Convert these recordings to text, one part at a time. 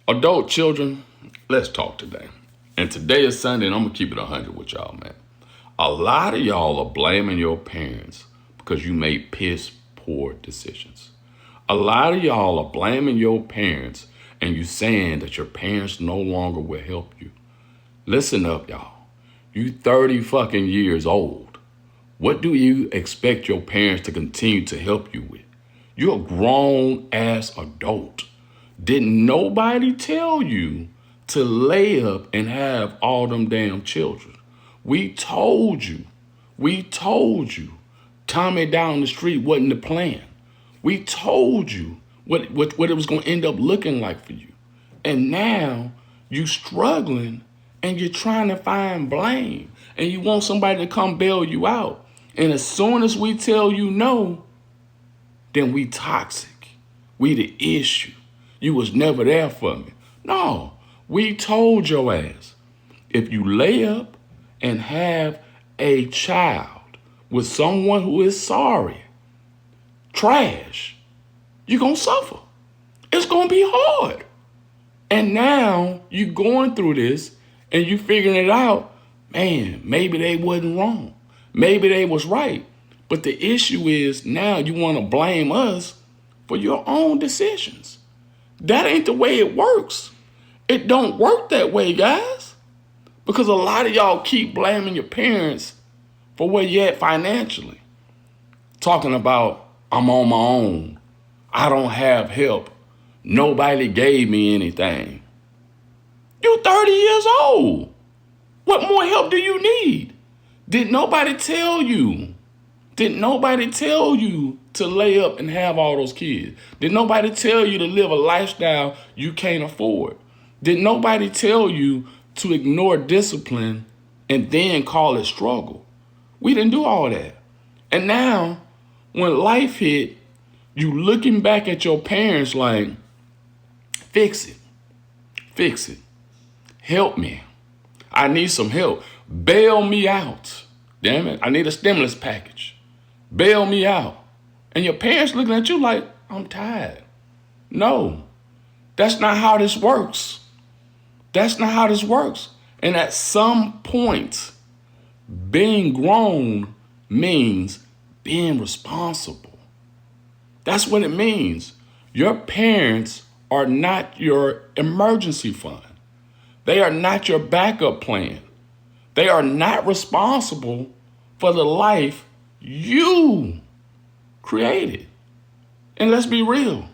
Adult children, let's talk today. And today is Sunday, and I'm going to keep it 100 with y'all, man. A lot of y'all are blaming your parents because you made piss poor decisions. A lot of y'all are blaming your parents and you saying that your parents no longer will help you. Listen up, y'all. You 30 fucking years old. What do you expect your parents to continue to help you with? You're a grown ass adult. Didn't nobody tell you to lay up and have all them damn children? We told you. Tommy down the street wasn't the plan. We told you what it was going to end up looking like for you. And now you struggling and you're trying to find blame and you want somebody to come bail you out. And as soon as we tell you no, then we toxic. We the issue. You was never there for me. No, we told your ass, if you lay up and have a child with someone who is sorry, trash, you're going to suffer. It's going to be hard. And now you going through this and you figuring it out, man, maybe they wasn't wrong. Maybe they was right. But the issue is now you want to blame us for your own decisions. That ain't the way it works. It don't work that way, guys. Because a lot of y'all keep blaming your parents for where you're at financially. Talking about, I'm on my own. I don't have help. Nobody gave me anything. You're 30 years old. What more help do you need? Did nobody tell you? Did nobody tell you to lay up and have all those kids? Did nobody tell you to live a lifestyle you can't afford? Did nobody tell you to ignore discipline and then call it struggle? We didn't do all that. And now, when life hit, you looking back at your parents like, fix it, help me. I need some help. Bail me out. Damn it, I need a stimulus package. Bail me out. And your parents looking at you like, I'm tired. No, that's not how this works. That's not how this works. And at some point, being grown means being responsible. That's what it means. Your parents are not your emergency fund. They are not your backup plan. They are not responsible for the life you created. And let's be real.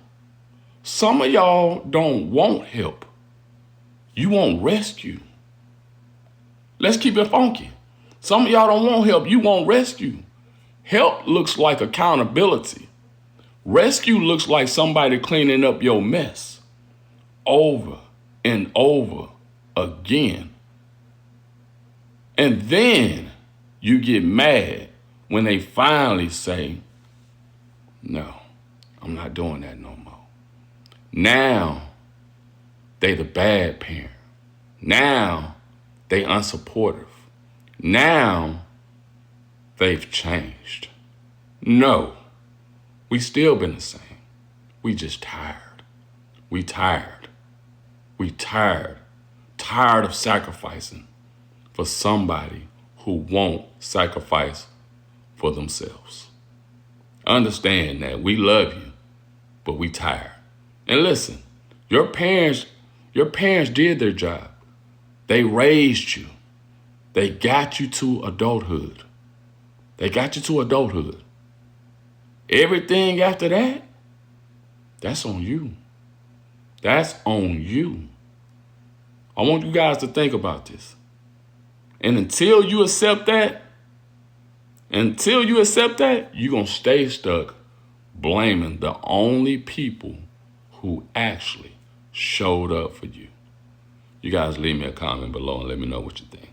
Some of y'all don't want help. You want rescue. Let's keep it funky. Some of y'all don't want help. You want rescue. Help looks like accountability. Rescue looks like somebody cleaning up your mess over and over again. And then you get mad when they finally say, no, I'm not doing that no more. Now, they the bad parent. Now, they unsupportive. Now, they've changed. No, we still been the same. We just tired. We tired. Tired of sacrificing for somebody who won't sacrifice for themselves. Understand that we love you, but we tired. And listen, your parents did their job. They raised you. They got you to adulthood. Everything after that, that's on you. That's on you. I want you guys to think about this. And until you accept that, you're going to stay stuck blaming the only people who actually showed up for you. You guys leave me a comment below and let me know what you think.